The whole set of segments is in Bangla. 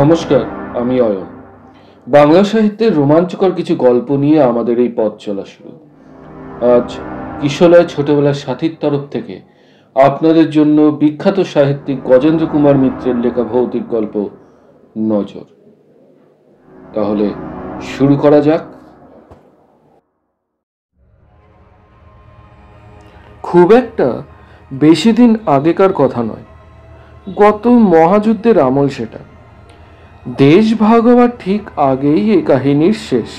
নমস্কার, আমি অয়ন। বাংলা সাহিত্যের রোমাঞ্চকর কিছু গল্প নিয়ে আমাদের এই পথ চলা শুরু। আজ কিশলয় ছোটবেলার সাথীর তরফ থেকে আপনাদের জন্য বিখ্যাত সাহিত্যিক গজেন্দ্র কুমার মিত্রের লেখা ভৌতিক গল্প নজর। তাহলে শুরু করা যাক। খুব একটা বেশি দিন আগেকার কথা নয়, গত মহাযুদ্ধের আমল সেটা। দেশ ভাগ হওয়ার ঠিক আগেই এই কাহিনীর শেষ।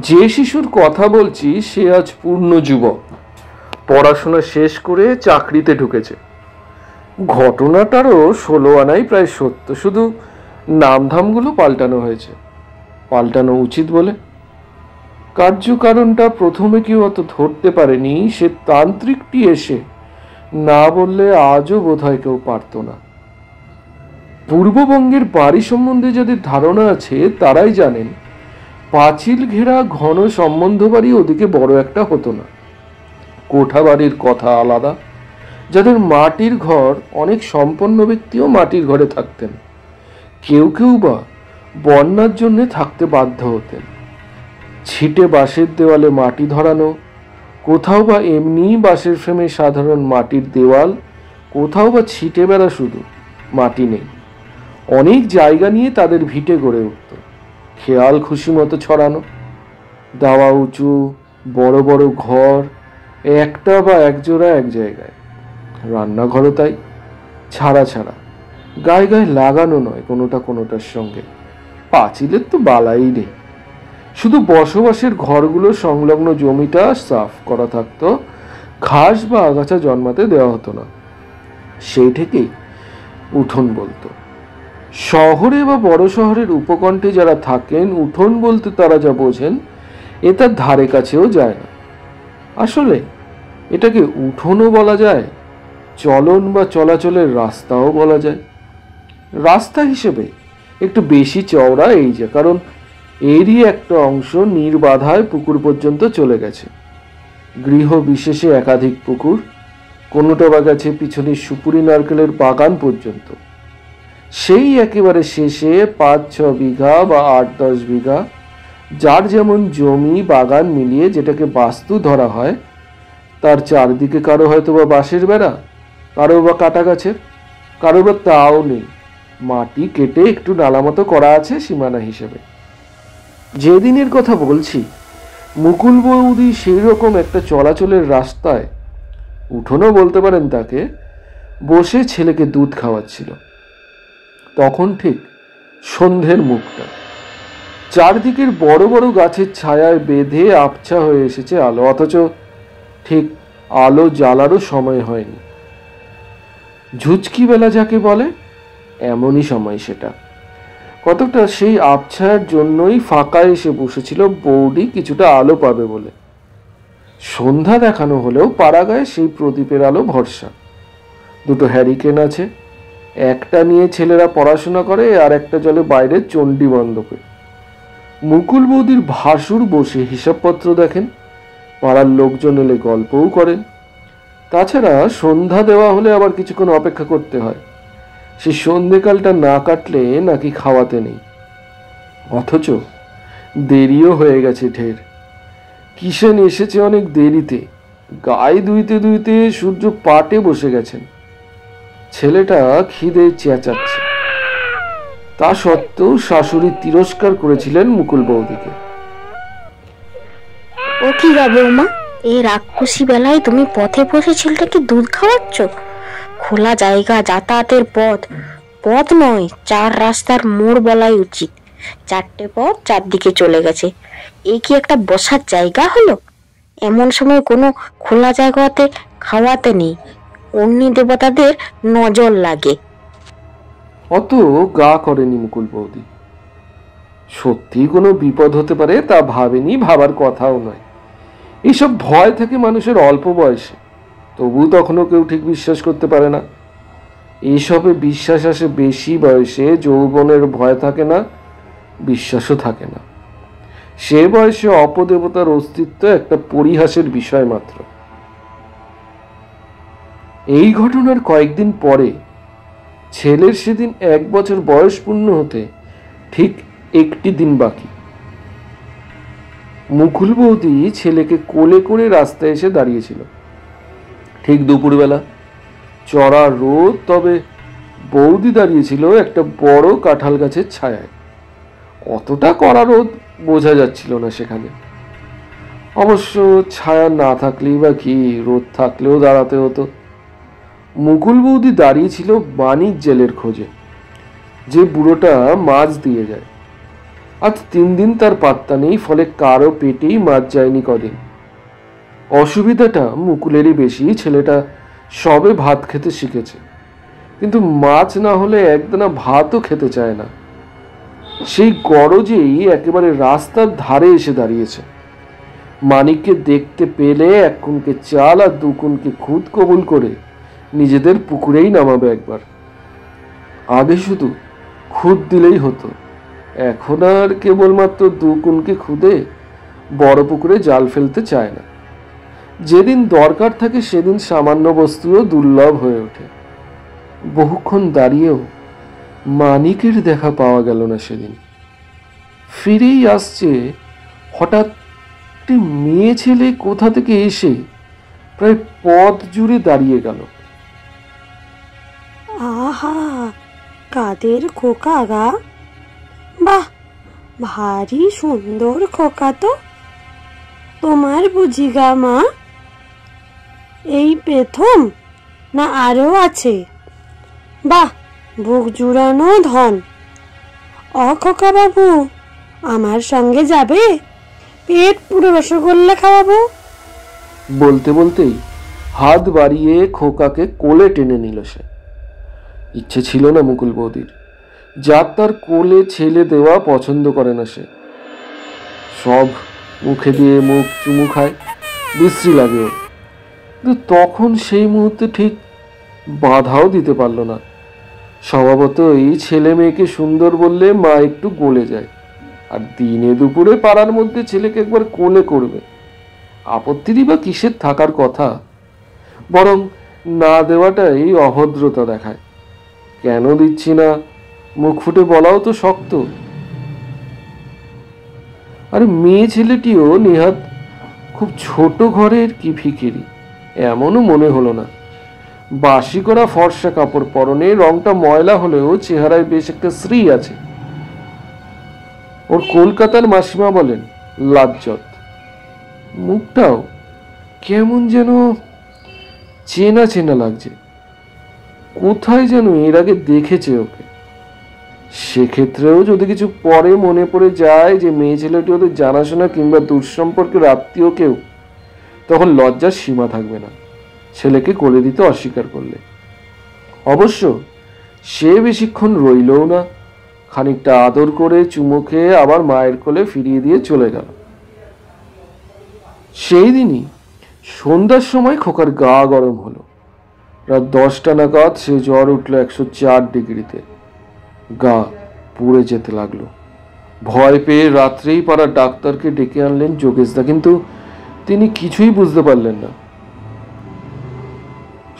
যে শিশুর কথা বলছি সে আজ পূর্ণ যুবক, পড়াশোনা শেষ করে চাকরিতে ঢুকেছে। ঘটনাটারও 16 আনাই প্রায় সত্য, শুধু নামধামগুলো পাল্টানো হয়েছে, পাল্টানো উচিত বলে। কার্যকারণটা প্রথমে কেউ অত ধরতে পারেনি, সে তান্ত্রিকটি এসে না বললে আজও বোধহয় কেউ পারত না। পূর্ববঙ্গের বাড়ি সম্বন্ধে যাদের ধারণা আছে তারাই জানেন, পাঁচিল ঘেরা ঘন সম্বন্ধ বাড়ি ওদিকে বড় একটা হতো না। কোঠা বাড়ির কথা আলাদা। যাদের মাটির ঘর, অনেক সম্পন্ন ব্যক্তিও মাটির ঘরে থাকতেন। কেউ কেউ বা বন্যার জন্য থাকতে বাধ্য হতেন। ছিটে বাঁশের দেওয়ালে মাটি ধরানো, কোথাও বা এমনি বাঁশের ফ্রেমে সাধারণ মাটির দেওয়াল, কোথাও বা ছিটে বেড়া, শুধু মাটি নেই। অনেক জায়গা নিয়ে তাদের ভিটে গড়ে উঠত, খেয়াল খুশি মতো ছড়ানো। দাওয়া উঁচু, বড় বড় ঘর, একটা বা একজোড়া এক জায়গায়। রান্নাঘরও তাই, ছাড়া ছাড়া, গায়ে গায়ে লাগানো নয় কোনোটা কোনোটার সঙ্গে। পাঁচিলের তো বালাই নেই, শুধু বসবাসের ঘরগুলো সংলগ্ন জমিটা সাফ করা থাকতো, ঘাস বা আগাছা জন্মাতে দেওয়া হতো না। সেই থেকেই উঠোন বলতো। শহরে বা বড় শহরের উপকণ্ঠে যারা থাকেন, উঠোন বলতে তারা যা বোঝেন এ তার ধারে কাছেও যায় না। আসলে এটাকে উঠোনও বলা যায়, চলন বা চলাচলের রাস্তাও বলা যায়। রাস্তা হিসেবে একটু বেশি চওড়া এই যে, কারণ এরই একটা অংশ নির্বাধায় পুকুর পর্যন্ত চলে গেছে। গৃহ বিশেষে একাধিক পুকুর, কোনোটা বা গেছে পিছনের সুপুরি নারকেলের বাগান পর্যন্ত। সেই একেবারে শেষে 5-6 বিঘা বা 8-10 বিঘা, যার যেমন জমি বাগান মিলিয়ে যেটাকে বাস্তু ধরা হয়, তার চারদিকে কারো হয়তো বা বাঁশের বেড়া, কারো বা কাটা গাছের, কারো বা তাও নেই, মাটি কেটে একটু নালা মতো করা আছে সীমানা হিসেবে। যেদিনের কথা বলছি, মুকুল বৌদি সেই রকম একটা চলাচলের রাস্তায়, উঠোনও বলতে পারেন তাকে, বসে ছেলেকে দুধ খাওয়াচ্ছিল। তখন ঠিক সন্ধ্যের মুখটা, চারদিকের বড় বড় গাছের ছায়ায় বেঁধে আবছা হয়ে এসেছে আলো, অথচ ঠিক আলো জ্বালারও সময় হয়নি। ঝুঁচকি বেলা যাকে বলে, এমনই সময় সেটা। কতটা সেই আবছায়ার জন্যই ফাঁকা এসে বসেছিল বৌদি, কিছুটা আলো পাবে বলে। সন্ধ্যা দেখানো হলেও পাড়াগায় সেই প্রদীপের আলো ভরসা। দুটো হ্যারিকেন আছে, একটা নিয়ে ছেলেরা পড়াশোনা করে, আর একটা জলে বাইরে চণ্ডী বন্ধকে। মুকুল বৌদির ভাসুর বসে হিসাবপত্র দেখেন, পাড়ার লোকজন এলে গল্পও করেন। তাছাড়া সন্ধ্যা দেওয়া হলে আবার কিছুক্ষণ অপেক্ষা করতে হয়, সে সন্ধেকালটা না কাটলে নাকি খাওয়াতে নেই। অথচ দেরিও হয়ে গেছে ঢের। কিষেন এসেছে অনেক দেরিতে, গায়ে ধুইতে ধুইতে সূর্য পাটে বসে গেছেন। ছেলেটা খিদে চেঁচাচ্ছে, তা সত্ত্বেও শাশুড়ি তিরস্কার করেছিলেন মুকুল বৌদিকে। ও কি গা বৌমা, এই রাক্ষসী বেলায় তুমি পথে বসে ছেলেটাকে দুধ খাওয়াচ্ছ? খোলা জায়গা, যাতায়াতের পথ, পথ নয় 4 রাস্তার মোড় বলাই উচিত। 4টে পথ 4 দিকে চলে গেছে, এ কি একটা বসার জায়গা হলো? এমন সময় কোনো খোলা জায়গাতে খাওয়াতে নেই, অগ্নি দেবতাদের নজর লাগে। অত গা করেনি মুকুল বৌদি। সত্যি কোনো বিপদ হতে পারে তা ভাবেনি, ভাবার কথাও নয়। এইসব ভয় থাকে মানুষের অল্প বয়সে, তবু তখনও কেউ ঠিক বিশ্বাস করতে পারে না। এইসবে বিশ্বাস আসে বেশি বয়সে, যৌবনের ভয় থাকে না, বিশ্বাসও থাকে না। সে বয়সে অপদেবতার অস্তিত্ব একটা পরিহাসের বিষয় মাত্র। এই ঘটনার কয়েকদিন পরে ছেলের সেদিন 1 বছর বয়স পূর্ণ হতে ঠিক 1টি দিন বাকি। মুকুল বৌদি ছেলেকে কোলে করে রাস্তায় এসে দাঁড়িয়েছিল। ঠিক দুপুরবেলা, চড়া রোদ, তবে বৌদি দাঁড়িয়েছিল একটা বড় কাঁঠাল গাছের ছায়ায়। কতটা কড়া রোদ বোঝা যাচ্ছিল না সেখানে। অবশ্য ছায়া না থাকলেই বা কি, রোদ থাকলেও দাঁড়াতে হতো। মুকুল বৌদি দাঁড়িয়েছিল বাণিক জেলের খোঁজে, যে বুড়োটা মাছ দিয়ে যায়। আজ 3 দিন তার পাত্তা নেই, ফলে কারো পেটেই মাছ যায়নি কদিন। অসুবিধাটা মুকুলেরই বেশি। ছেলেটা সবে ভাত খেতে শিখেছে, কিন্তু মাছ না হলে একদানা ভাতও খেতে চায় না। সেই গরজেই একেবারে রাস্তার ধারে এসে দাঁড়িয়েছে। মানিককে দেখতে পেলে 1 কুনকে চাল আর 2 কুনকে খুদ কবুল করে নিজেদের পুকুরেই নামাবে একবার। আগে শুধু খুদ দিলেই হতো, এখন আর কেবলমাত্র 2 কুনকে খুদে বড় পুকুরে জাল ফেলতে চায় না। যেদিন দরকার থাকে সেদিন সামান্য বস্তুও দুর্লভ হয়ে ওঠে। বহুক্ষণ দাঁড়িয়েও মানিকের দেখা পাওয়া গেল না সেদিন। ফিরেই আসছে, হঠাৎ একটি মেয়ে ছেলে কোথা থেকে এসে প্রায় পথ জুড়ে দাঁড়িয়ে গেল। আহা, কাদের খোকা গা! বাহ, ভারী সুন্দর খোকা তো। তোমার বুঝি গা মা? এই প্রথম না আরো আছে? বাহ, বুক জুড়ানো ধন। খোকা বাবু, আমার সঙ্গে যাবে? পেট পুরো রসগোল্লা খাওয়াবো। বলতে বলতেই হাত বাড়িয়ে খোকাকে কোলে টেনে নিল সে। ইচ্ছে ছিল না মুকুল বৌদির, যার তার কোলে ছেলে দেওয়া পছন্দ করে না সে। সব মুখে দিয়ে মুখ চুমু খায়, বিশ্রী লাগে ওর। কিন্তু তখন সেই মুহূর্তে ঠিক বাধাও দিতে পারল না। স্বভাবতই ছেলে মেয়েকে সুন্দর বললে মা একটু গলে যায়, আর দিনে দুপুরে পাড়ার মধ্যে ছেলেকে একবার কোলে করবে, আপত্তিরই বা কিসের থাকার কথা। বরং না দেওয়াটাই অভদ্রতা দেখায়। কেন দিচ্ছি না মুখ ফুটে বলাও তো শক্ত। আর মেয়ে ছেলেটিও নেহাত খুব ছোট ঘরের কি ফিকিরি এমনও মনে হলো না। বাসি করা ফর্সা কাপড় পরনে, রংটা ময়লা হলেও চেহারায় বেশ একটা শ্রী আছে। ওর কলকাতার মাসিমা বলেন লাজ্জত। মুখটাও কেমন যেন চেনা চেনা লাগছে, কোথায় যেন এর আগে দেখেছে ওকে। সেক্ষেত্রেও যদি কিছু পরে মনে পড়ে যায় যে মেয়ে ছেলেটি ওদের জানাশোনা কিংবা দুঃসম্পর্কের আত্মীয় কেউ, তখন লজ্জার সীমা থাকবে না ছেলেকে কোলে দিতে অস্বীকার করলে। অবশ্য সে বেশিক্ষণ রইলও না, খানিকটা আদর করে চুমো খেয়ে আবার মায়ের কোলে ফিরিয়ে দিয়ে চলে গেল। সেই দিনই সন্ধ্যার সময় খোকার গা গরম হলো। রাত 10টা নাগাদ সে জ্বর উঠল 104 ডিগ্রিতে। গা পুড়ে যেতে লাগলো। ভয় পেয়ে রাত্রেই পাড়ার ডাক্তারকে ডেকে আনলেন যোগেশদা, কিন্তু তিনি কিছুই বুঝতে পারলেন না।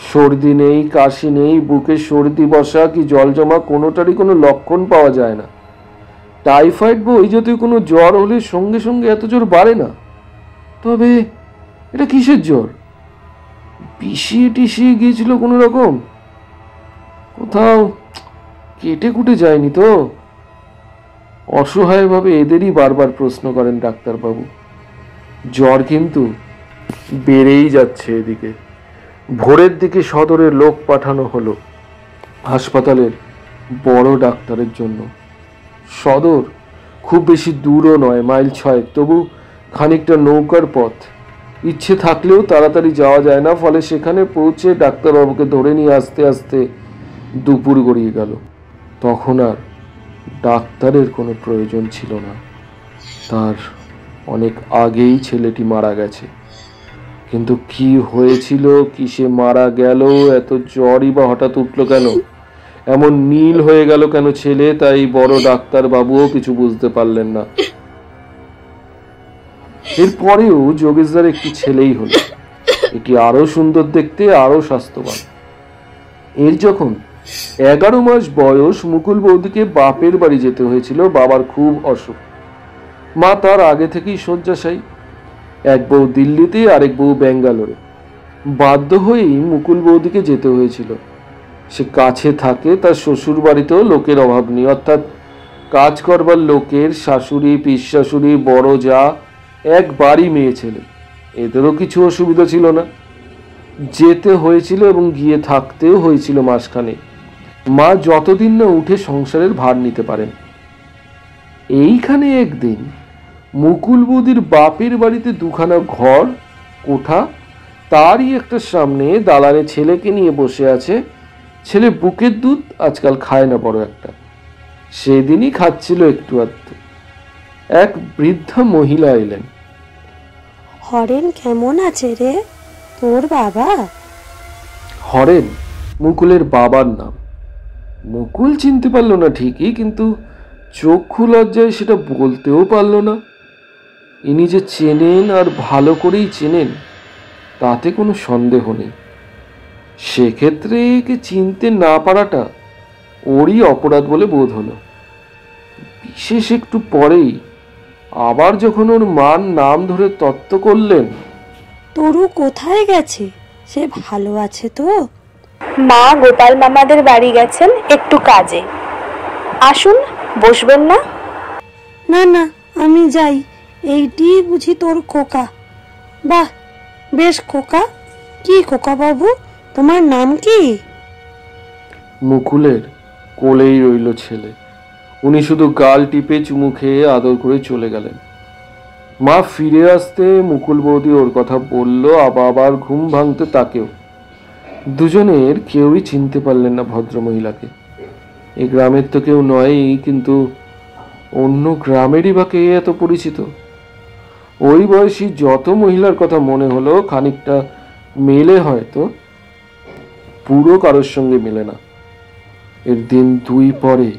সর্দি নেই, কাশি নেই, বুকে সর্দি বসা কি জল জমা কোনোটারই কোনো লক্ষণ পাওয়া যায় না। টাইফয়েড বা ওই জাতীয় কোনো জ্বর হলে সঙ্গে সঙ্গে এত জোর বাড়ে না। তবে এটা কিসের জ্বর? পিষিয়ে টিষিয়ে গিয়েছিল কোনো রকম? কোথাও কেটে কুটে যায়নি তো? অসহায়ভাবে এদেরই বারবার প্রশ্ন করেন ডাক্তারবাবু। জ্বর কিন্তু বেড়েই যাচ্ছে এদিকে। ভোরের দিকে সদরে লোক পাঠানো হলো হাসপাতালের বড় ডাক্তারের জন্য। সদর খুব বেশি দূরও নয়, মাইল 6, তবু খানিকটা নৌকার পথ। ইচ্ছে থাকলেও তাড়াতাড়ি যাওয়া যায় না, ফলে সেখানে পৌঁছে ডাক্তারবাবুকে ধরে নিয়ে আসতে আসতে দুপুর গড়িয়ে গেল। তখন আর ডাক্তারের কোনো প্রয়োজন ছিল না, তার অনেক আগেই ছেলেটি মারা গেছে। কিন্তু কি হয়েছিল, কিসে মারা গেল, এত জ্বরই বা হঠাৎ উঠলো কেন, এমন নীল হয়ে গেল কেন ছেলে, তাই বড় ডাক্তার বাবুও কিছু বুঝতে পারলেন না। এরপরেও যোগেশদার একটি ছেলেই হলো। এটি আরো সুন্দর দেখতে, আরো স্বাস্থ্যবান। এর যখন 11 মাস বয়স মুকুল বৌদিকে বাপের বাড়ি যেতে হয়েছিল, বাবার খুব অসুখ। মা তার আগে থেকেই শয্যাশায়ী। এক বউ দিল্লিতে, আরেক বউ ব্যাঙ্গালোরে। বাধ্য হয়েই মুকুল বৌদিকে যেতে হয়েছিল। সে কাছে থাকে, তার শ্বশুর বাড়িতেও লোকের অভাব নেই, অর্থাৎ কাজ করবার লোকের শাশুড়ি, পিস শাশুড়ি, বড় যা, একবারই মেয়ে ছেলে, এদেরও কিছু অসুবিধা ছিল না। যেতে হয়েছিল এবং গিয়ে থাকতেও হয়েছিল মাসখানে। মা যতদিন না উঠে সংসারের ভার নিতে পারেন। এইখানে একদিন মুকুল বৌদির বাপের বাড়িতে দুখানা ঘর, কোঠা, তারই একটা সামনে দালানে ছেলেকে নিয়ে বসে আছে। ছেলে বুকের দুধ আজকাল খায় না বড় একটা, সেদিনই খাচ্ছিল একটু আধটু। এক বৃদ্ধা মহিলা এলেন। হরেন কেমন আছে রে, তোর বাবা? হরেন মুকুলের বাবার নাম। মুকুল চিনতে পারল না ঠিকই, কিন্তু চক্ষু লজ্জায় সেটা বলতেও পারল না। ইনি যে চেনেন, আর ভালো করেই চেনেন, তাতে কোনো সন্দেহ নেই। সেক্ষেত্রে একে চিনতে না পারাটা ওরই অপরাধ বলে বোধ হলো। বিশেষ একটু পরেই আবার যখন ওর মার নাম ধরে তত্ত্ব করলেন, তরু কোথায় গেছে? সে ভালো আছে তো? মা গোপাল মামাদের বাড়ি গেছেন একটু কাজে। আসুন, বসবেন না? না না, আমি যাই। এইটি বুঝি তোর খোকা? বাহ, বেশ খোকা। কি খোকা বাবু, তোমার নাম কি? মুকুলের কোলেই রইল ছেলে। উনি শুধু গাল টিপে চুমু খেয়ে আদর করে চলে গেলেন। মা ফিরে আসতে মুকুল বৌদি ওর কথা বলল, আবার ঘুম ভাঙতে তাকেও। দুজনের কেউই চিনতে পারলেন না ভদ্রমহিলাকে। এই গ্রামের তো কেউ নয়ই, কিন্তু অন্য গ্রামেরই বা কে এত পরিচিত? ওই বয়সী যত মহিলার কথা মনে হলো, খানিকটা মেলে, হয়তো পুরো কারোর সঙ্গে মেলে না। এর দিন 2 পরে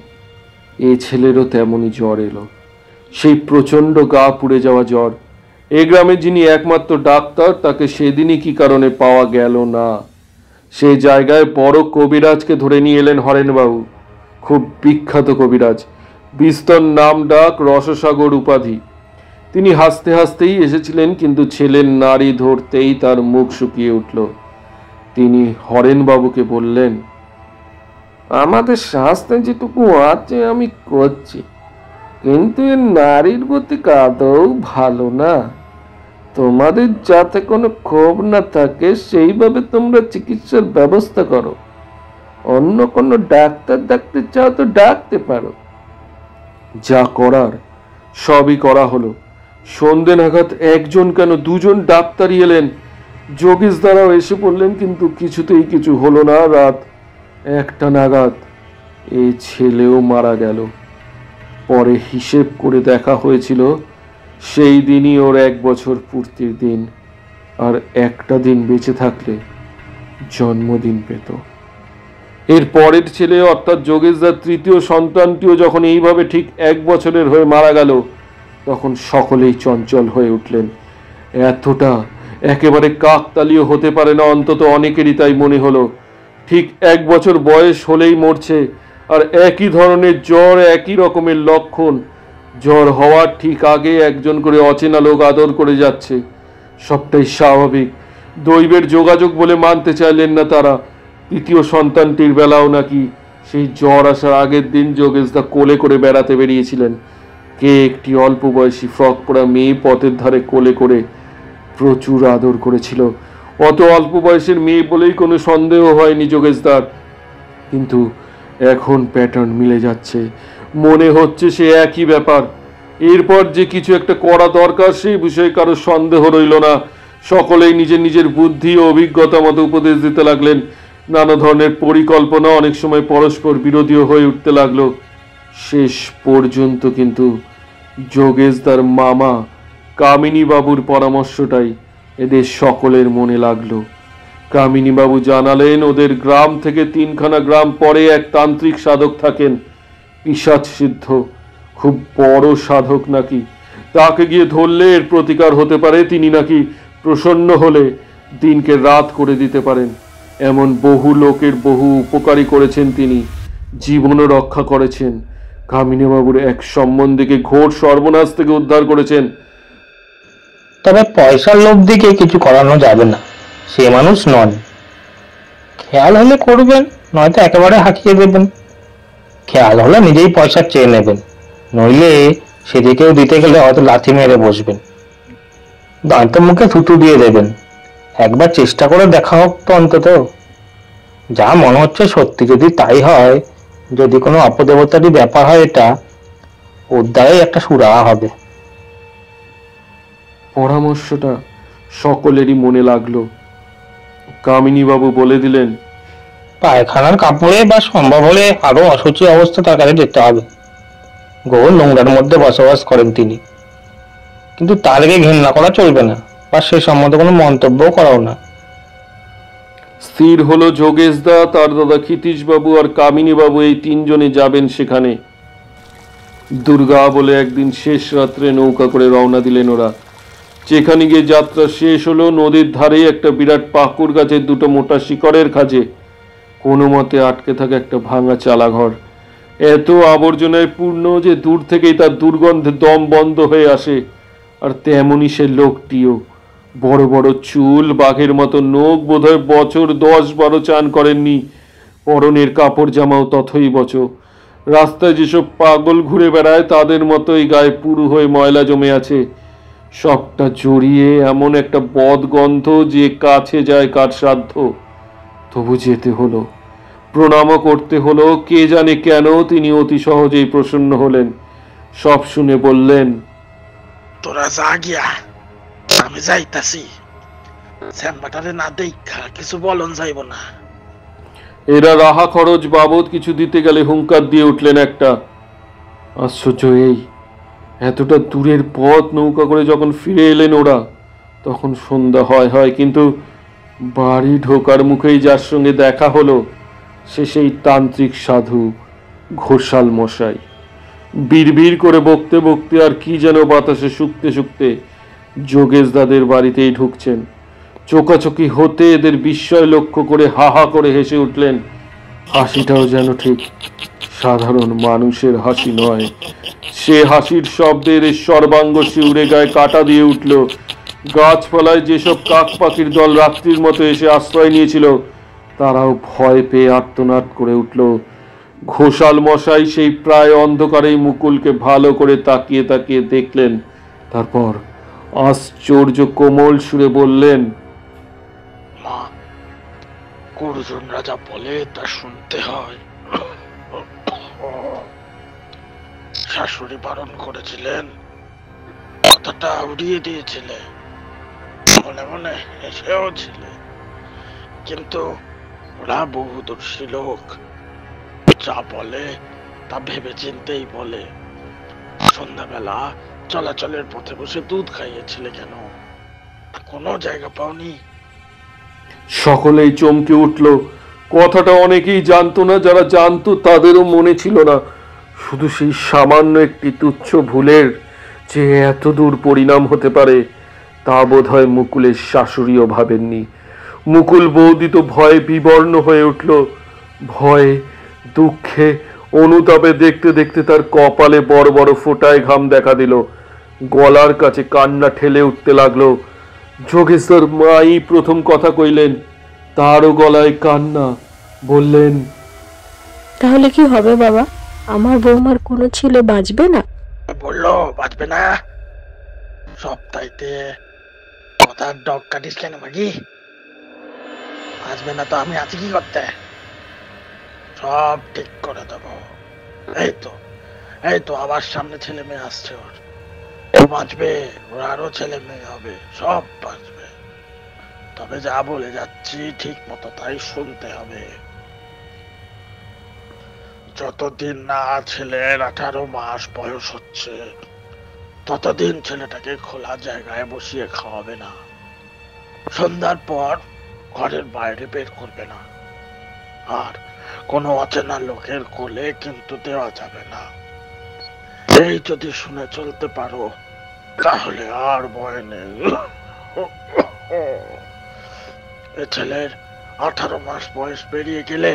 এ ছেলেরও তেমনই জ্বর এলো, সেই প্রচণ্ড গা পুড়ে যাওয়া জ্বর। এ গ্রামে যিনি একমাত্র ডাক্তার, তাকে সেদিনই কি কারণে পাওয়া গেল না। সেই জায়গায় বড় কবিরাজকে ধরে নিয়ে এলেন হরেনবাবু। খুব বিখ্যাত কবিরাজ, বিস্তর নাম ডাক, রসসাগর উপাধি। তিনি হাসতে হাসতেই এসেছিলেন, কিন্তু ছেলের নাড়ি ধরতেই তার মুখ শুকিয়ে উঠল। তিনি হরেনবাবুকে বললেন, আমাদের শাস্ত্রে যেটুকু আছে আমি করছি, কিন্তু এর নারীর গতি আদৌ ভালো না। তোমাদের যাতে কোনো ক্ষোভ না থাকে সেইভাবে তোমরা চিকিৎসার ব্যবস্থা করো। অন্য কোনো ডাক্তার ডাকতে চাও তো ডাকতে পারো। যা করার সবই করা হলো। সন্ধে নাগাদ একজন কেন 2জন ডাক্তারই এলেন। যোগেশ দ্বারাও এসে পড়লেন, কিন্তু কিছুতেই কিছু হলো না। রাত 1টা নাগাদ এই ছেলেও মারা গেল। পরে হিসেব করে দেখা হয়েছিল, সেই দিনই ওর 1 বছর পূর্তির দিন, আর একটা দিন বেঁচে থাকলে জন্মদিন পেত। এর পরের ছেলে, অর্থাৎ যোগেশদার 3য় সন্তানটিও যখন এইভাবে ঠিক 1 বছরের হয়ে মারা গেল, তখন সকলেই চঞ্চল হয়ে উঠলেন। এতটা একেবারে কাকতালীয় হতে পারে না, অন্তত অনেকেরই তাই মনে হলো। ঠিক 1 বছর বয়স হলেই মরছে, আর একই ধরনের জ্বর, একই রকমের লক্ষণ। জ্বর হওয়ার ঠিক আগে একজন করে অচেনা লোক আদর করে যাচ্ছে। সবটাই স্বাভাবিক, দৈবের যোগাযোগ বলে মানতে চাইলেন না তারা। 3য় সন্তানটির বেলাও নাকি সেই জ্বর আসার আগের দিন যোগেশদা কোলে করে বেড়াতে বেরিয়েছিলেন। কে একটি অল্প বয়সী ফ্রক পরা মেয়ে পথের ধারে কোলে করে প্রচুর আদর করেছিল। অত অল্প বয়সের মেয়ে বলেই কোনো সন্দেহ হয়নি যোগেশদার, কিন্তু এখন প্যাটার্ন মিলে যাচ্ছে। মনে হচ্ছে সে একই ব্যাপার। এরপর যে কিছু একটা করা দরকার, সেই বিষয়ে কারো সন্দেহ রইল না। সকলেই নিজের নিজের বুদ্ধি ও অভিজ্ঞতা মতো উপদেশ দিতে লাগলেন। নানা ধরনের পরিকল্পনা অনেক সময় পরস্পর বিরোধীও হয়ে উঠতে লাগলো। শেষ পর্যন্ত কিন্তু যোগেশদার মামা কামিনী বাবুর পরামর্শটাই এদের সকলের মনে লাগলো। কামিনী বাবু জানালেন, ওদের গ্রাম থেকে 3খানা গ্রাম পরে এক তান্ত্রিক সাধক থাকেন, পিশাচ সিদ্ধ, খুব বড় সাধক নাকি। তাকে গিয়ে ধরলে এর প্রতিকার হতে পারে। তিনি নাকি প্রসন্ন হলে দিনকে রাত করে দিতে পারেন। এমন বহু লোকের বহু উপকারী করেছেন তিনি, জীবনও রক্ষা করেছেন। কামিনীবাবুর এক সম্বন্ধীকে ঘোর সর্বনাশ থেকে উদ্ধার করেছেন। তবে পয়সার লোভ দিকে কিছু করানো যাবে না, সে মানুষ নন। খেয়াল হলে করবেন, নয়তো একেবারে হাঁকিয়ে দেবেন। খেয়াল হলে নিজেই পয়সা চেয়ে নেবেন, নইলে সেদিকেও দিতে গেলে হয়তো লাথি মেরে বসবেন, দাঁত মুখে থুতু দিয়ে দেবেন। একবার চেষ্টা করে দেখা হোক তো অন্তত। যা মনে হচ্ছে সত্যি যদি তাই হয়, যদি কোনো অপদেবতারই ব্যাপার হয়, এটা ওর দ্বারাই একটা সুরাহা হবে। পরামর্শটা সকলেরই মনে লাগলো। কামিনীবাবু বলে দিলেন, পায়খানার কাপড়ে বা সম্ভব হলে আরো অসুচি অবস্থা তার কাছে যেতে হবে। ঘোর নোংরার মধ্যে বসবাস করেন তিনি, কিন্তু তার আগে ঘৃণা করা চলবে না, বা সে সম্বন্ধে কোনো মন্তব্য করাও না। স্থির হলো যোগেশদা, তার দাদা ক্ষিতীশবাবু আর কামিনীবাবু এই তিনজনে যাবেন সেখানে। দুর্গা বলে একদিন শেষ রাত্রে নৌকা করে রওনা দিলেন ওরা। যেখানে গিয়ে যাত্রা শেষ হলো, নদীর ধারেই একটা বিরাট পাকুড় গাছের দুটো মোটা শিকড়ের খাঁজে কোনো মতে আটকে থাকা একটা ভাঙা চালাঘর। এত আবর্জনায় পূর্ণ যে দূর থেকেই তার দুর্গন্ধে দম বন্ধ হয়ে আসে। আর তেমনই সে লোকটিও, বড় বড় চুল, বাঘের মতো নখ, বোধহয় বছর 10-12 চান করেননি। পরনের কাপড় জামাও তথই বচ। রাস্তায় যেসব পাগল ঘুরে বেড়ায় তাদের মতোই গায়ে পুরু হয়ে ময়লা জমে আছে। সবটা জড়িয়ে এমন একটা বদগন্ধ যে কাছে যায় কার সাধ্য। তবু যেতে হলো, প্রণামও করতে হলো। কে জানে কেন তিনি অতি সহজেই প্রসন্ন হলেন। সব শুনে বললেন, তোরা যা গিয়া, আমি যাইতাছি। শ্যামবাটারে না দেখা কিছু বলন যাইব না। এরা রাহা খরচ বাবদ কিছু দিতে গেলে হুঙ্কার দিয়ে উঠলেন একটা। আশ্চর্য এই, এতটা দূরের পথ নৌকা করে যখন ফিরে এলেন ওরা, তখন সন্ধ্যা হয়, কিন্তু বাড়ি ঢোকার মুখেই যার সঙ্গে দেখা হলো সে সেই তান্ত্রিক সাধু ঘোষাল মশাই। বিড়বিড় করে বকতে বকতে আর কি যেন বাতাসে শুকতে শুকতে যোগেশ দাদের বাড়িতেই ঢুকছেন। চোকাচোকি হতে এদের বিস্ময় লক্ষ্য করে হা হা করে হেসে উঠলেন। হাসিটাও যেন ঠিক সাধারণ মানুষের হাসি নয়। সে হাসির শব্দে এদের সর্বাঙ্গ শিউরে গায়ে কাটা দিয়ে উঠল। গাছপালায় যেসব কাক পাখির দল রাত্রির মতো এসে আশ্রয় নিয়েছিল, তারাও ভয় পেয়ে আর্তনাদ করে উঠল। ঘোষাল মশাই সেই প্রায় অন্ধকারেই মুকুলকে ভালো করে তাকিয়ে তাকিয়ে দেখলেন। তারপর আশ্চর্য কোমল সুরে বললেন, মা, গুরুজন রাজা বলে তা শুনতে হয়। শাশুড়ি বারণ করেছিলেন, কথাটা উড়িয়ে দিয়েছিলে, মনে মনে হেসেও ছিলে। কিন্তু ওরা বহুদর্শী লোক, যা বলে তা ভেবে চিন্তেই বলে। সন্ধ্যাবেলা চলাচলের পথে বসে দুধ খাইয়েছিলে কেন? কোনো জায়গা পাওনি? সকলেই চমকে উঠল। কথাটা অনেকেই জানতো না, যারা জানতো তাদেরও মনে ছিল না। শুধু সেই সামান্য একটি তুচ্ছ ভুলের যে এত দূর পরিণাম হতে পারে তা বোধহয় মুকুলের শাশুড়িও ভাবেননি। মুকুল বৌদি তো ভয়ে বিবর্ণ হয়ে উঠল। ভয়ে, দুঃখে, অনুতাপে দেখতে দেখতে তার কপালে বড় বড় ফোঁটায় ঘাম দেখা দিল। গলার কাছে কান্না ঠেলে উঠতে লাগলো। যোগেশ্বর মাই প্রথম কথা কইলেন, তারও গলায় কান্না। বললেন, তাহলে কি হবে বাবা? আমার বৌমার কোনো ছেলে বাঁচবে না? বললো বাঁচবে না? সপ্তাহে কথার ডগ কাটিস কেন মাগি? বাঁচবে না তো আমি আছি কি করতে? সব ঠিক করে দেবো। এই তো আবার সামনে ছেলে মেয়ে আসছে ওর। ও বাঁচবে, ওর আরো ছেলে মেয়ে হবে, সব বাঁচবে। তবে যা বলে যাচ্ছি ঠিক মতো তাই শুনতে হবে। যতদিন না ছেলের 18 মাস বয়স হচ্ছে, ততদিন ছেলেটাকে খোলা জায়গায় বসিয়ে খাওয়াবে না। সন্ধ্যার পর ঘরের বাইরে বের করবে না। আর কোনো অচেনা লোকের কোলে কিন্তু দেওয়া যাবে না। এই যদি শুনে চলতে পারো তাহলে আর ভয় নেই। এ ছেলের 18 মাস বয়স পেরিয়ে গেলে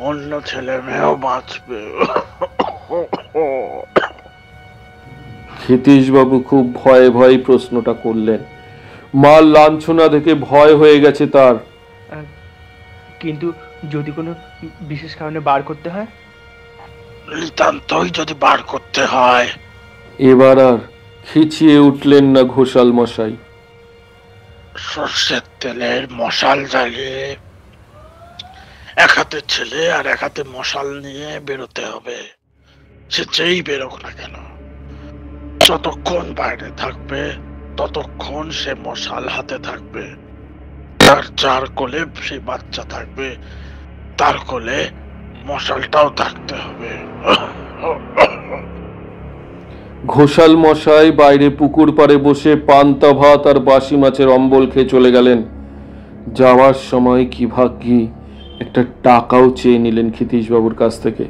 অন্য ছেলে মেয়েও বাঁচবে। ক্ষিতীশবাবু খুব ভয়ে ভয়ে প্রশ্নটা করলেন। মার লাঞ্ছনা দেখে ভয় হয়ে গেছে তার। কিন্তু যদি কোনো বিশেষ কারণে বার করতে হয়? নিতান্তই যদি বার করতে হয়। এবার আর খিচিয়ে উঠলেন না ঘোষাল মশাই। সর্ষের তেলের মশাল জ্বালিয়ে এক হাতে ছেলে আর এক হাতে মশাল নিয়ে বেরোতে হবে। সে যেই বেরোক না কেন, যতক্ষণ বাইরে থাকবে ততক্ষণ সে মশাল হাতে থাকবে। তার যার কোলে সেই বাচ্চা থাকবে, তার কোলে মশালটাও থাকতে হবে। ঘোষাল মশাই বাইরে পুকুর পাড়ে বসে পান্তা ভাত আর বাসি মাছের অম্বল খেয়ে চলে গেলেন। যাওয়ার সময় কি ভাগ্যি একটা টাকাও চেয়ে নিলেন ক্ষিতীশবাবুর কাছ থেকে।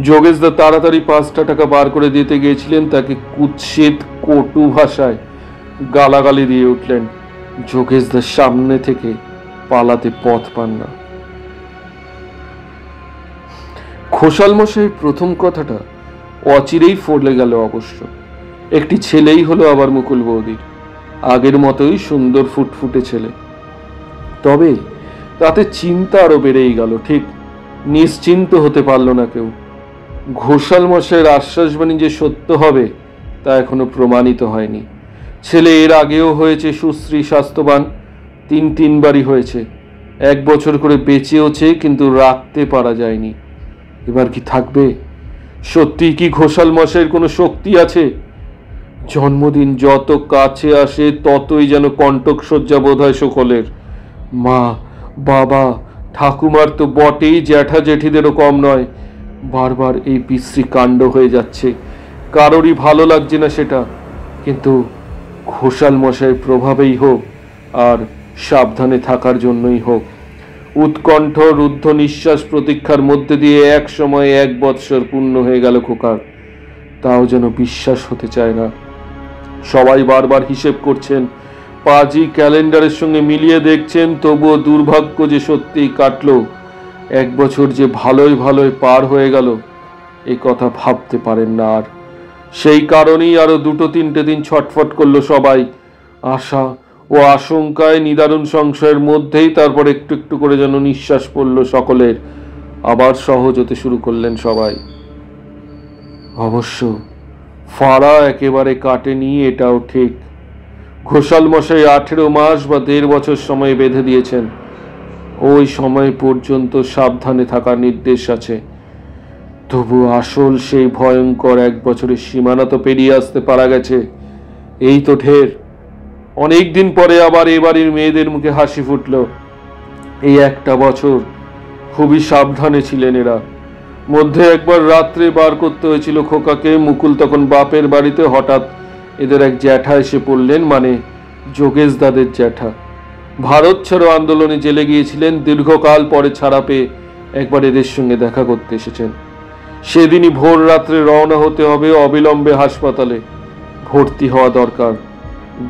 যোগেশদা তাড়াতাড়ি 5টা টাকা বার করে দিতে গিয়েছিলেন, তাকে কুৎসিত কটু ভাষায় গালাগালি দিয়ে উঠলেন। যোগেশদার সামনে থেকে পালাতে পথ পান না। ঘোষাল মশাইয়ের প্রথম কথাটা অচিরেই ফলে গেল অবশ্য। একটি ছেলেই হলো আবার মুকুল বৌদির, আগের মতোই সুন্দর ফুটফুটে ছেলে। তবে তাতে চিন্তা আরো বেড়েই গেল। ঠিক নিশ্চিন্ত হতে পারল না কেউ। ঘোষাল মশাইয়ের আশ্বাসবাণী যে সত্য হবে তা এখনো প্রমাণিত হয়নি। ছেলে এর আগেও হয়েছে সুশ্রী স্বাস্থ্যবান, 3বারই হয়েছে। 1 বছর করে বেঁচেওছে, কিন্তু রাখতে পারা যায়নি। এবার কি থাকবে? সত্যি কি ঘোষাল মশাইয়ের কোনো শক্তি আছে? জন্মদিন যত কাছে আসে ততই যেন কণ্টক সজ্জা বোধ হয় সকলের। মা, বাবা, ঠাকুমার তো বটেই, জ্যাঠা জেঠিদেরও কম নয়। বারবার এই বিশ্রী কাণ্ড হয়ে যাচ্ছে, কারোরই ভালো লাগছে না সেটা। কিন্তু ঘোষাল মশাইয়ের প্রভাবেই হোক আর সাবধানে থাকার জন্যই হোক, উৎকণ্ঠ রুদ্ধ নিঃশ্বাস প্রতীক্ষার মধ্যে দিয়ে এক সময় 1 বৎসর পূর্ণ হয়ে গেল খোকার। তাও যেন বিশ্বাস হতে চায় না। সবাই বারবার হিসেব করছেন, পাজি ক্যালেন্ডারের সঙ্গে মিলিয়ে দেখছেন, তবুও দুর্ভাগ্য যে সত্যিই কাটলো। 1 বছর যে ভালোই ভালোই পার হয়ে গেল এই কথা ভাবতে পারেন না আর। সেই কারণেই আরো 2-3টে দিন ছটফট করলো সবাই। আশা ও আশঙ্কায় নিদারুণ সংশয়ের মধ্যেই তারপর একটু একটু করে যেন নিঃশ্বাস পড়ল সকলের। আবার সহজ হতে শুরু করলেন সবাই। অবশ্য ফাঁড়া একেবারে কাটেনি, এটাও ঠিক। ঘোষাল মশাই 18 মাস বা 1.5 বছর সময় বেঁধে দিয়েছেন। ওই সময় পর্যন্ত সাবধানে থাকার নির্দেশ আছে। তবু আসল সেই ভয়ঙ্কর 1 বছরের সীমানা তো পেরিয়ে আসতে পারা গেছে, এই তো ঢের। অনেক দিন পরে আবার এবারের মেয়েদের মুখে হাসি ফুটল। এই 1টা বছর খুবই সাবধানে ছিলেন এরা। মধ্যে একবার রাত্রে বার করতে হয়েছিল খোকাকে। মুকুল তখন বাপের বাড়িতে। হঠাৎ এদের এক জ্যাঠা এসে পড়লেন, মানে যোগেশ দাদের জ্যাঠা। ভারত ছাড়ো আন্দোলনে জেলে গিয়েছিলেন, দীর্ঘকাল পরে ছাড়া পেয়ে একবার এদের সঙ্গে দেখা করতে এসেছেন। সেদিনই ভোর রাত্রে রওনা হতে হবে অবিলম্বে হাসপাতালে। ভর্তি হওয়া দরকার।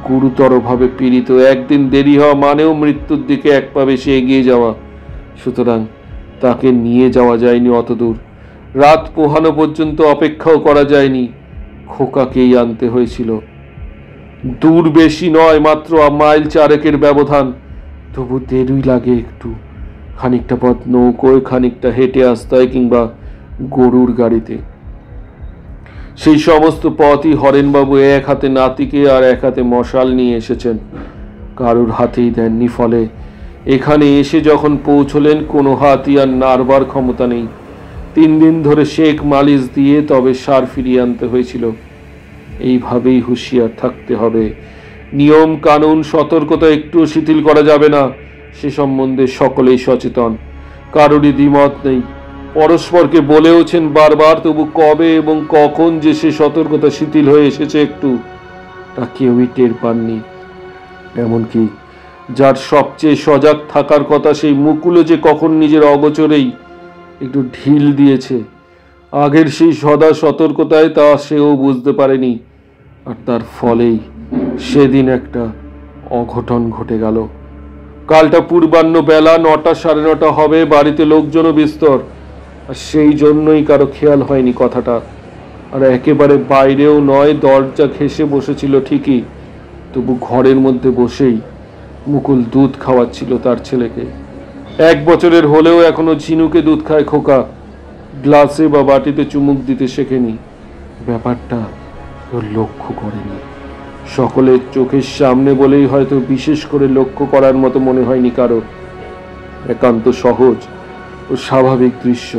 গুরুতরভাবে পীড়িত, একদিন দেরি হওয়া মানেও মৃত্যুর দিকে 1 পা বেশি এগিয়ে যাওয়া। সুতরাং তাকে নিয়ে যাওয়া যায়নি অত দূর। রাত পোহানো পর্যন্ত অপেক্ষাও করা যায়নি, খোকাকেই আনতে হয়েছিল। দূর বেশি নয়, মাত্র মাইল 4 ব্যবধান। তবু দেরি লাগে একটু। খানিকটা পথ নৌকোয়, খানিকটা হেঁটে আসতে হয়, কিংবা গরুর গাড়িতে। সেই সমস্ত পথই হরেনবাবু এক হাতে নাতিকে আর এক হাতে মশাল নিয়ে এসেছেন, কারুর হাতেই দেননি। ফলে এখানে এসে যখন পৌঁছলেন কোনো হাতই আর নাড়বার ক্ষমতা নেই। 3 দিন ধরে শেক মালিশ দিয়ে তবে সার ফিরিয়ে আনতে হয়েছিল। এইভাবেই হুঁশিয়ার থাকতে হবে। নিয়ম কানুন সতর্কতা একটু শিথিল করা যাবে না, সে সম্বন্ধে সকলেই সচেতন। কারোরই দ্বিমত নেই। পরস্পরকে বলেওছেন বারবার, তবু কবে এবং কখন যে সে সতর্কতা শিথিল হয়ে এসেছে একটু তা কেউই টের পাননি। এমনকি যার সবচেয়ে সজাগ থাকার কথা সেই মুকুলও যে কখন নিজের অগোচরেই একটু ঢিল দিয়েছে আগের সেই সদা সতর্কতায়, তা সেও বুঝতে পারেনি। আর তার ফলেই সেদিন একটা অঘটন ঘটে গেল। কালটা পূর্বাহ্ন বেলা 9টা 9:30 হবে, বাড়িতে লোকজনও বিস্তর, আর সেই জন্যই কারো খেয়াল হয়নি কথাটা। আর একেবারে বাইরেও নয়, দরজা ঘেঁষে বসেছিল ঠিকই, তবু ঘরের মধ্যে বসেই মুকুল দুধ খাওয়াচ্ছিল তার ছেলেকে। 1 বছরের হলেও এখনো ঝিনুকে দুধ খায় খোকা, গ্লাসে বা বাটিতে চুমুক দিতে শেখেনি। ব্যাপারটা কেউ লক্ষ্য করেনি, সকলের চোখের সামনে বলেই হয়তো বিশেষ করে লক্ষ্য করার মতো মনে হয়নি কারো। একান্ত সহজ ও স্বাভাবিক দৃশ্য।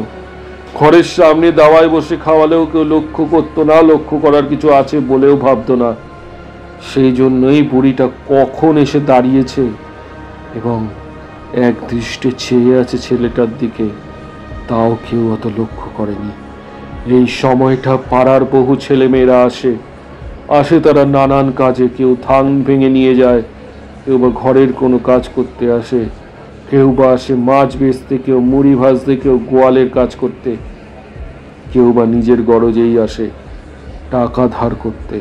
ঘরের সামনে দাওয়ায় বসে খাওয়ালেও কেউ লক্ষ্য করতো না, লক্ষ্য করার কিছু আছে বলেও ভাবতো না। সেই জন্যই বুড়িটা কখন এসে দাঁড়িয়েছে এবং এক দৃষ্টে চেয়ে আছে ছেলেটার দিকে, তাও কেউ অত লক্ষ্য করেনি। এই সময়টা পাড়ার বহু ছেলেমেয়েরা আসে তারা নানান কাজে, কেউ ধান ভেঙে নিয়ে যায়, কেউ বা ঘরের কোনো কাজ করতে আসে, কেউ বা আসে মাছ বেচতে, কেউ মুড়ি ভাজতে, কেউ গোয়ালের কাজ করতে, কেউ বা নিজের গরজেই আসে টাকা ধার করতে,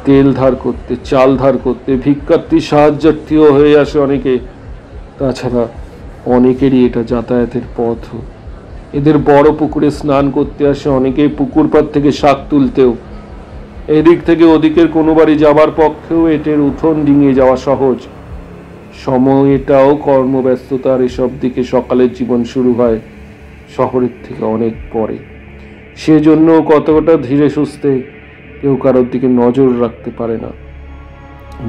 তেল ধার করতে, চাল ধার করতে, ভিক্ষার্থী সাহায্যার্থীও হয়ে আসে অনেকে। তাছাড়া অনেকেরই এটা যাতায়াতের পথ। এদের বড় পুকুরে স্নান করতে আসে অনেকেই, পুকুর পাড় থেকে শাক তুলতেও। এদিক থেকে ওদিকের কোনো বাড়ি যাবার পক্ষেও এটের উঠোন ডিঙিয়ে যাওয়া সহজ। সময়টাও কর্মব্যস্ততার এসব দিকে সকালের জীবন শুরু হয় শহরের থেকে অনেক পরে। সেজন্য কতটা ধীরে সুস্থে কেউ কারোর দিকে নজর রাখতে পারে না।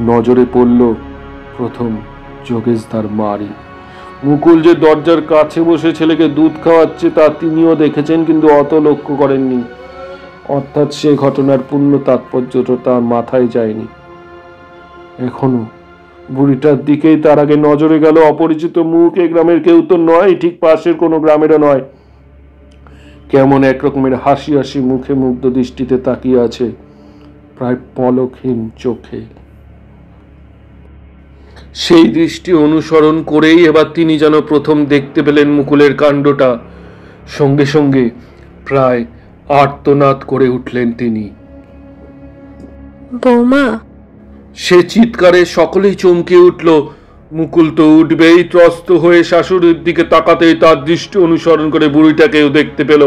নজরে পড়ল প্রথম যোগেশদার মারই। মুকুল যে দরজার কাছে বসে ছেলেকে দুধ খাওয়াচ্ছে তা তিনিও দেখেছেন, কিন্তু অত লক্ষ্য করেননি। অর্থাৎ সে ঘটনার পূর্ণ তাৎপর্যটা তার মাথায় যায়নি এখনো। বুড়িটার দিকেই তার আগে নজরে গেল অপরিচিত মুখ। এ গ্রামের কেউ তো নয়, ঠিক পাশের কোনো গ্রামেরও নয়। কেমন এক রকমের হাসি হাসি মুখে মুগ্ধ দৃষ্টিতে তাকিয়ে আছে, প্রায় পলকহীন চোখে। সেই দৃষ্টি অনুসরণ করেই এবার তিনি যেন প্রথম দেখতে পেলেন মুকুলের কাণ্ডটা। সঙ্গে সঙ্গে প্রায় আর্তনাদ করে উঠলেন তিনি। বৌমা! সে চিৎকারে সকলেই চমকে উঠল। মুকুল তো উঠবেই, ত্রস্ত হয়ে শাশুড়ির দিকে তাকাতেই তার দৃষ্টি অনুসরণ করে বুড়িটাকেও দেখতে পেল।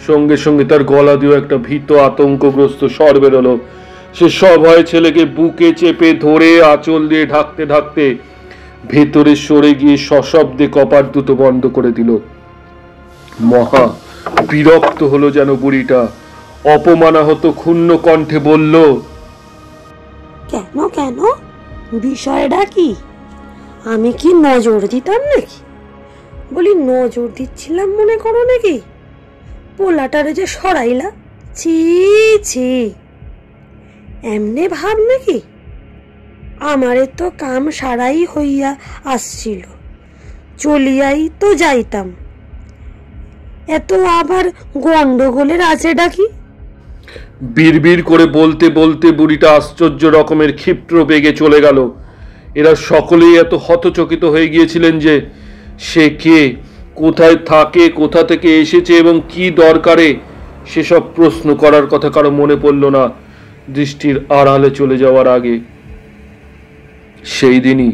সঙ্গে সঙ্গে তার গলা দিয়ে একটা ভীত আতঙ্কগ্রস্ত স্বর বেরোলো। সে সভয়ে ছেলেকে বুকে চেপে ধরে আঁচল দিয়ে ঢাকতে ঢাকতে ভেতরে সরে গিয়ে সশব্দে কপাট দুটো বন্ধ করে দিল। মহা বিরক্ত হলো যেন বুড়িটা, অপমানাহত ক্ষুণ্ণ কণ্ঠে বলল, কেন কেন, বিষয়টা কি? আমি কি নজর দিতাম নাকি? বলি নজর দিচ্ছিলাম মনে করো নাকি? পোলাটারে যে সরাইলা, ছি ছি, এমনে ভাব নাকি? আমারে তো কাম সারাই হইয়া আসছিল, চলিয়াই তো যাইতাম, এত আবার গন্ডগোলের আছে ডাকি? বিড়বিড় করে বলতে বলতে বুড়িটা আশ্চর্য রকমের ক্ষিপ্র বেগে চলে গেল। এরা সকলেই এত হতচকিত হয়ে গিয়েছিলেন যে সে কে, কোথায় থাকে, কোথা থেকে এসেছে এবং কি দরকারে সেসব প্রশ্ন করার কথা কারো মনে পড়ল না দৃষ্টির আড়ালে চলে যাওয়ার আগে। সেই দিনই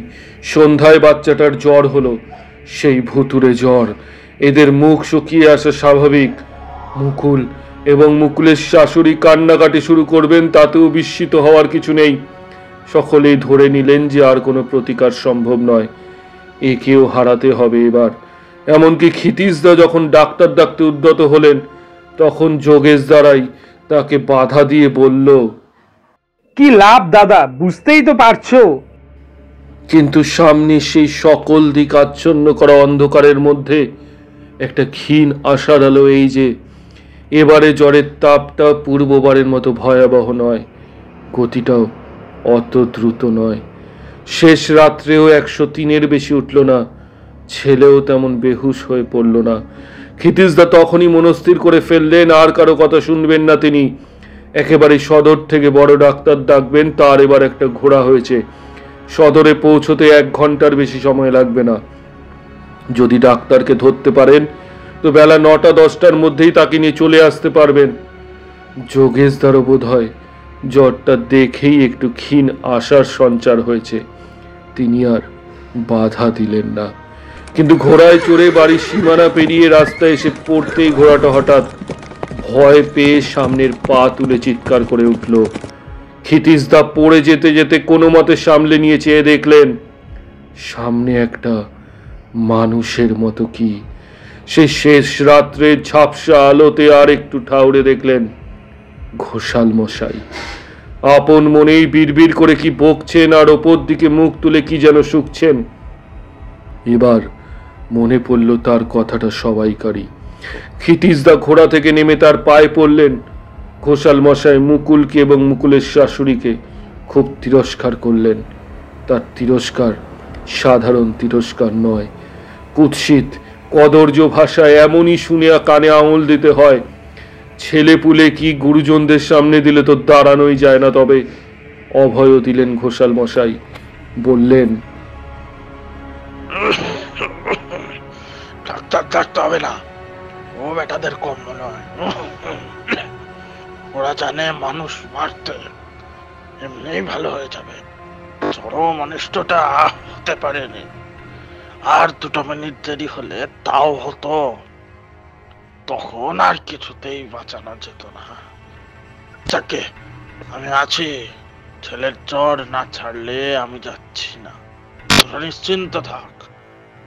সন্ধ্যায় বাচ্চাটার জ্বর হলো, সেই ভুতুরে জ্বর। এদের মুখ শুকিয়ে আসা স্বাভাবিক। মুকুল এবং মুকুলের শাশুড়ি কান্নাকাটি শুরু করবেন, তাতেও বিস্মিত হওয়ার কিছু নেই। সকলেই ধরে নিলেন যে আর কোনো প্রতিকার সম্ভব নয়, একেও হারাতে হবে এবার। এমনকি ক্ষিতিশদা যখন ডাক্তার ডাকতে উদ্যত হলেন, তখন যোগেশ দ্বারাই তাকে বাধা দিয়ে বলল, কি লাভ দাদা, বুঝতেই তো পারছো। কিন্তু সামনে সেই সকল দিক আচ্ছন্ন করা অন্ধকারের মধ্যে একটা ক্ষীণ আশার আলো এই যে এবারে জ্বরের তাপটা পূর্ববারের মতো ভয়াবহ নয়, গতিটাও অত দ্রুত নয়। শেষ রাত্রেও 103-এর বেশি উঠল না, ছেলেও তেমন বেহুশ হয়ে পড়ল না। ক্ষিতিশদা তখনই মনস্থির করে ফেললেন আর কারো কথা শুনবেন না তিনি। একেবারে সদর থেকে বড় ডাক্তার ডাকবেন, তার এবার একটা ঘোড়া হয়েছে। সদরে পৌঁছতে 1 ঘন্টার বেশি সময় লাগবে না। যদি ডাক্তারকে ধরতে পারেন তো বেলা 9টা-10টার মধ্যেই তাকে নিয়ে চলে আসতে পারবেন। যোগেশদারও বোধ হয় জ্বরটা দেখেই একটু ক্ষীণ আশার সঞ্চার হয়েছে। তিনি আর বাধা দিলেন না, কিন্তু ঘোড়ায় চড়ে বাড়ির সীমানা পেরিয়ে রাস্তায় এসে পড়তেই ঘোড়াটা হঠাৎ ভয় পেয়ে সামনের পা তুলে চিৎকার করে উঠল। ক্ষিতিশদা পড়ে যেতে যেতে কোনো মতে সামলে নিয়ে চেয়ে দেখলেন সামনে একটা মানুষের মতো কি। সে শেষ রাত্রের ঝাপসা আলোতে আর একটু ঠাউরে দেখলেন ঘোষাল মশাই আপন মনেই বিড়বিড় করে কি বকছেন আর ওপর দিকে মুখ তুলে কি যেন শুকছেন। এবার মনে পড়ল তার কথাটা সবাইকারই। ক্ষিতিশদা ঘোড়া থেকে নেমে তার পায়ে পড়লেন। ঘোষাল মশাই মুকুলকে এবং মুকুলের শাশুড়িকে খুব তিরস্কার করলেন। তার তিরস্কার সাধারণ তিরস্কার নয়, কুৎসিত কদর্য ভাষায় এমনই শুনে কানে আঙুল দিতে হয়। ছেলে পুলে কি গুরুজনদের সামনে দিলে তো দাঁড়ানোই যায় না। তবে অভয়ও দিলেন ঘোষাল মশাই, বললেন ডাক্তার থাকতে হবে না, ও বেটাদের কম নয়। ওরা জানে মানুষ মারতে এমনিই ভালো হয়ে যাবে, চরম অনিষ্টটা হতে পারেনি। আর 2 মিনিট দেরি হলে তাও হতো, তখন আর কিছুতেই বাঁচানো যেত না। যাকে আমি আছি, ছেলের জ্বর না ছাড়লে আমি যাচ্ছি না, তোরা নিশ্চিন্ত থাক।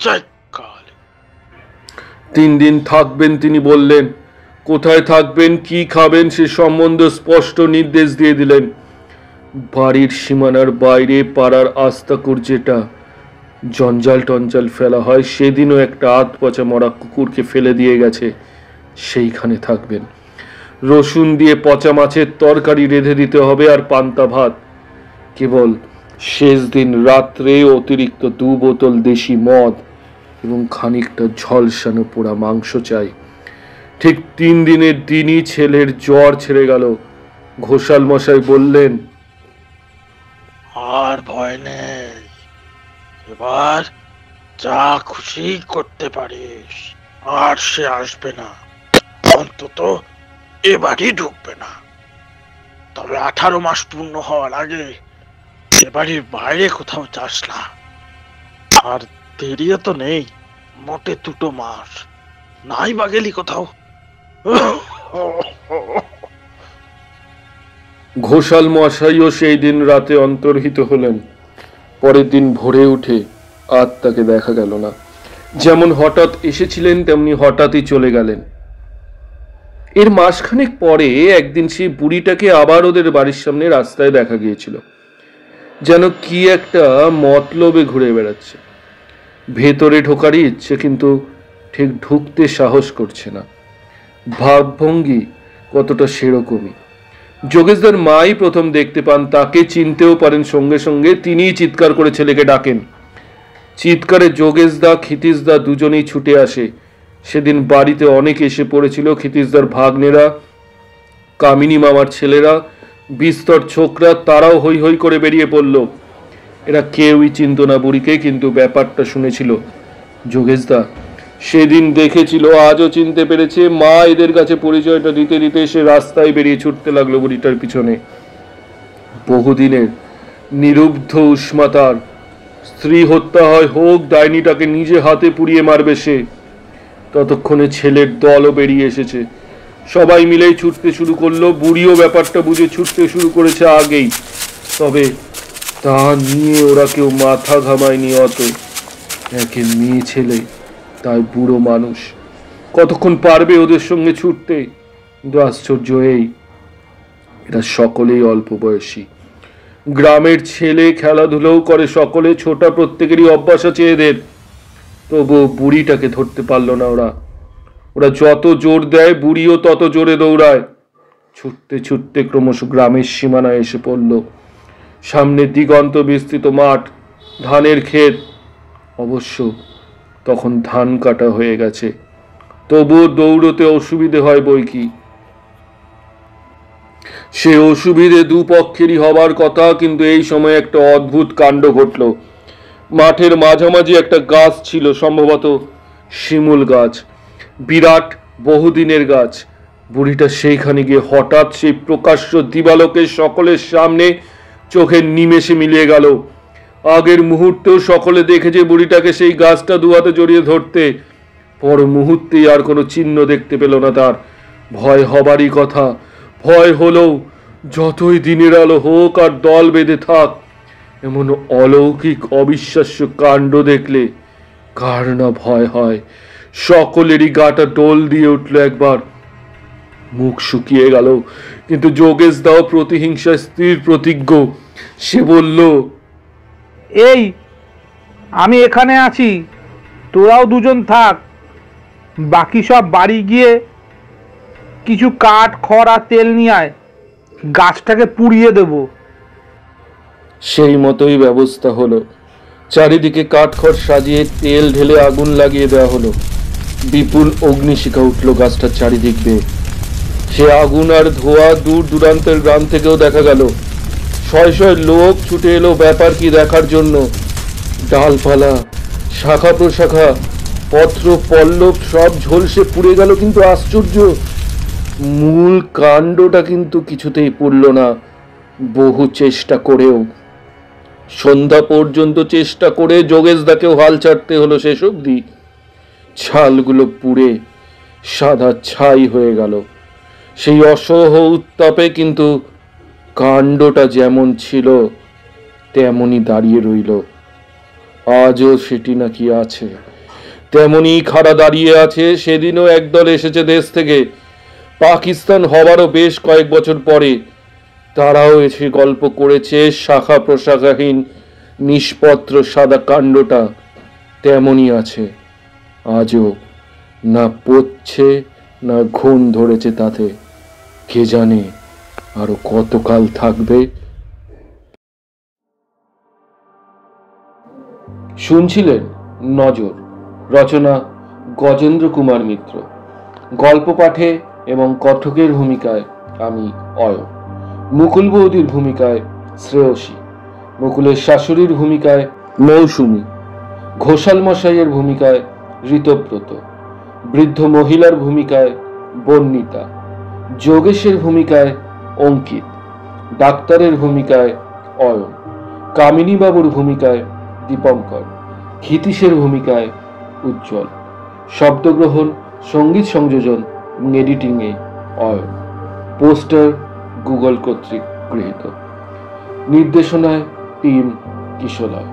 জয় কালী। 3 দিন থাকবেন তিনি বললেন। কোথায় থাকবেন, কি খাবেন সে সম্বন্ধে স্পষ্ট নির্দেশ দিয়ে দিলেন। বাড়ির সীমানার বাইরে পাড়ার আস্তাকুর যেটা জঞ্জাল টঞ্জাল ফেলা হয়, সেদিনও একটা পচা মরা কুকুরকে ফেলে দিয়ে গেছে, সেইখানে থাকবেন। রসুন দিয়ে পচা মাছের তরকারি রেঁধে দিতে হবে আর পান্তা ভাত। কেবল শেষ দিন রাত্রে অতিরিক্ত 2 বোতল দেশি মদ এবং খানিকটা ঝলসানো পোড়া মাংস চাই। ঠিক 3 দিনের দিনই ছেলের জ্বর ছেড়ে গেল। ঘোষাল মশাই বললেন আর ভয় নেই, এবার যা খুশি করতে পারিস। আর সে আসবে না, অন্তত এবারই ঢুকবে না। তবে 18 মাস পূর্ণ হওয়ার আগে এবাড়ির বাইরে কোথাও যাস না। আর দেরিও তো নেই, মোটে 2 মাস, নাই বা গেলি কোথাও। ঘোষাল মশাইও সেই দিন রাতে অন্তর্হিত হলেন। পরের দিন ভোরে উঠে আর তাকে দেখা গেল না। যেমন হঠাৎ এসেছিলেন তেমনি হঠাৎই চলে গেলেন। এর মাসখানেক পরে একদিন সেই বুড়িটাকে আবার ওদের বাড়ির সামনে রাস্তায় দেখা গিয়েছিল, যেন কি একটা মতলবে ঘুরে বেড়াচ্ছে। ভেতরে ঢোকারই ইচ্ছে, কিন্তু ঠিক ঢুকতে সাহস করছে না। ভাবভঙ্গি কতটা সেরকমই। যোগেশদার মাই প্রথম দেখতে পান, তাকে চিনতেও পারেন সঙ্গে সঙ্গে। তিনিই চিৎকার করে ছেলেকে ডাকেন। চিৎকারে যোগেশদা ক্ষিতিশদা দুজনেই ছুটে আসে। সেদিন বাড়িতে অনেক এসে পড়েছিল। ক্ষিতিশদার ভাগ্নেরা, কামিনী মামার ছেলেরা, বিস্তর ছোকরা, তারাও হৈ হৈ করে বেরিয়ে পড়ল। এরা কেউই চিনত না বুড়িকে, কিন্তু ব্যাপারটা শুনেছিল যোগেশদা। সেদিন দেখেছিল, আজও চিনতে পেরেছে। মা এদের কাছে পরিচয়টা দিতে দিতে সে রাস্তায় বেরিয়ে ছুটতে লাগলো বুড়িটার পিছনে। বহুদিনের নিরুদ্ধ উষ্মাতার স্ত্রী হত্যা হয় হোক, ডাইনিটাকে নিজে হাতে পুড়িয়ে মারবে সে। ততক্ষণে ছেলের দলও বেরিয়ে এসেছে। সবাই মিলেই ছুটতে শুরু করলো। বুড়িও ব্যাপারটা বুঝে ছুটতে শুরু করেছে আগেই। তবে তা নিয়ে ওরা কেউ মাথা ঘামায়নি অত। একে মেয়ে ছেলে, তাই বুড়ো মানুষ, কতক্ষণ পারবে ওদের সঙ্গে ছুটতে? কিন্তু আশ্চর্য এই, এরা সকলেই অল্প বয়সী। গ্রামের ছেলে, খেলাধুলোও করে সকলে, ছোটা প্রত্যেকেরই অভ্যাস আছে এদের। তবু বুড়িটাকে ধরতে পারল না ওরা। ওরা যত জোর দেয় বুড়িও তত জোরে দৌড়ায়। ছুটতে ছুটতে ক্রমশ গ্রামের সীমানায় এসে পড়ল। সামনে দিগন্ত বিস্তৃত মাঠ, ধানের ক্ষেত। অবশ্য তখন ধান কাটা হয়ে গেছে, তবুও দৌড়তে অসুবিধে হয় বই কি। সে অসুবিধে দুপক্ষেরই হবার কথা, কিন্তু এই সময় একটা অদ্ভুত কাণ্ড ঘটল। মাঠের মাঝামাঝি একটা গাছ ছিল, সম্ভবত শিমুল গাছ, বিরাট বহুদিনের গাছ। বুড়িটা সেইখানে গিয়ে হঠাৎ সেই প্রকাশ্য দিবালোকে সকলের সামনে চোখের নিমেষে মিলিয়ে গেল। আগের মুহূর্তেও সকলে দেখেছে বুড়িটাকে সেই গাছটা দুহাতে জড়িয়ে ধরতে, পর মুহূর্তেই আর কোনো চিহ্ন দেখতে পেল না তার। ভয় হবারই কথা, ভয় হলেও যতই দিনের আলো হোক আর দল বেঁধে থাক, এমন অলৌকিক অবিশ্বাস্য কাণ্ড দেখলে কার না ভয় হয়। সকলেরই গাটা টোল দিয়ে উঠল একবার। মুখ শুকিয়ে গেল, কিন্তু যোগেশ দাও প্রতিহিংসা স্থির প্রতিজ্ঞ। সে বলল, এই আমি এখানে আছি, তোরাও দুজন থাক, বাকি সব বাড়ি গিয়ে কিছু কাঠ খড় আর তেল নিয়ে আয়, গাছটাকে পুড়িয়ে দেব। সেই মতোই ব্যবস্থা হলো। চারিদিকে কাঠখড় সাজিয়ে তেল ঢেলে আগুন লাগিয়ে দেওয়া হলো। বিপুল অগ্নিশিখা উঠল গাছটার চারিদিক বেয়ে। সে আগুন আর ধোঁয়া দূর দূরান্তের গ্রাম থেকেও দেখা গেল। শয় শয় লোক ছুটে এলো ব্যাপার কি দেখার জন্য। ডালপালা, শাখা প্রশাখা, পত্র পল্লব সব ঝলসে পুড়ে গেল, কিন্তু আশ্চর্য, মূল কাণ্ডটা কিন্তু কিছুতেই পুড়ল না। বহু চেষ্টা করেও, সন্ধ্যা পর্যন্ত চেষ্টা করে যোগেশদাকেও হাল ছাড়তে হলো। শেষ অবধি ছালগুলো পুড়ে সাদা ছাই হয়ে গেল। সেই অসহ উত্তাপে কিন্তু কাণ্ডটা যেমন ছিল তেমনই দাঁড়িয়ে রইল। আজও সেটি নাকি আছে, তেমনই খাড়া দাঁড়িয়ে আছে। সেদিনও একদল এসেছে দেশ থেকে, পাকিস্তান হবারও বেশ কয়েক বছর পরে। তারাও এসে গল্প করেছে শাখা প্রশাখাহীন নিষ্পত্র সাদা কাণ্ডটা তেমনই আছে আজও। না পড়ছে না ঘুম ধরেছে তাতে। কে জানে আরো কতকাল থাকবে। শুনছিলেন নজর, রচনা গজেন্দ্র কুমার মিত্র, গল্প পাঠে এবং কথকের ভূমিকায় আমি অয়ন, মুকুল বৌদির ভূমিকায় শ্রেয়সী, মুকুলের শাশুড়ির ভূমিকায় মৌসুমী, ঘোষাল মশাইয়ের ভূমিকায় ঋতব্রত, বৃদ্ধ মহিলার ভূমিকায় বর্ণিতা, যোগেশের ভূমিকায় অঙ্কিত, ডাক্তারের ভূমিকায় অয়ন, কামিনী বাবুর ভূমিকায় দীপঙ্কর, ক্ষিতীশের ভূমিকায় উজ্জ্বল। শব্দগ্রহণ, সঙ্গীত সংযোজন, এডিটিংয়ে অয়ন। পোস্টার গুগল কর্তৃক গৃহীত। নির্দেশনায় টিম কিশোরয়।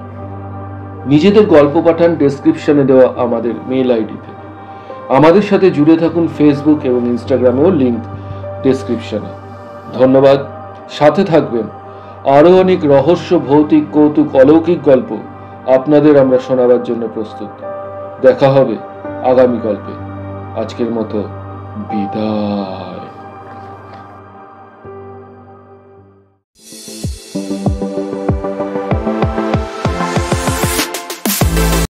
নিজেদের গল্প পাঠান ডেসক্রিপশনে দেওয়া আমাদের মেল আইডিতে। আমাদের সাথে জুড়ে থাকুন ফেসবুক এবং ইনস্টাগ্রামেও, লিংক ডেসক্রিপশনে। ধন্যবাদ, সাথে থাকবেন। আরও অনেক রহস্য, ভৌতিক, কৌতুক, অলৌকিক গল্প আপনাদের আমরা শোনাবার জন্য প্রস্তুত। দেখা হবে আগামী গল্পে। আজকের মতো বিদায়।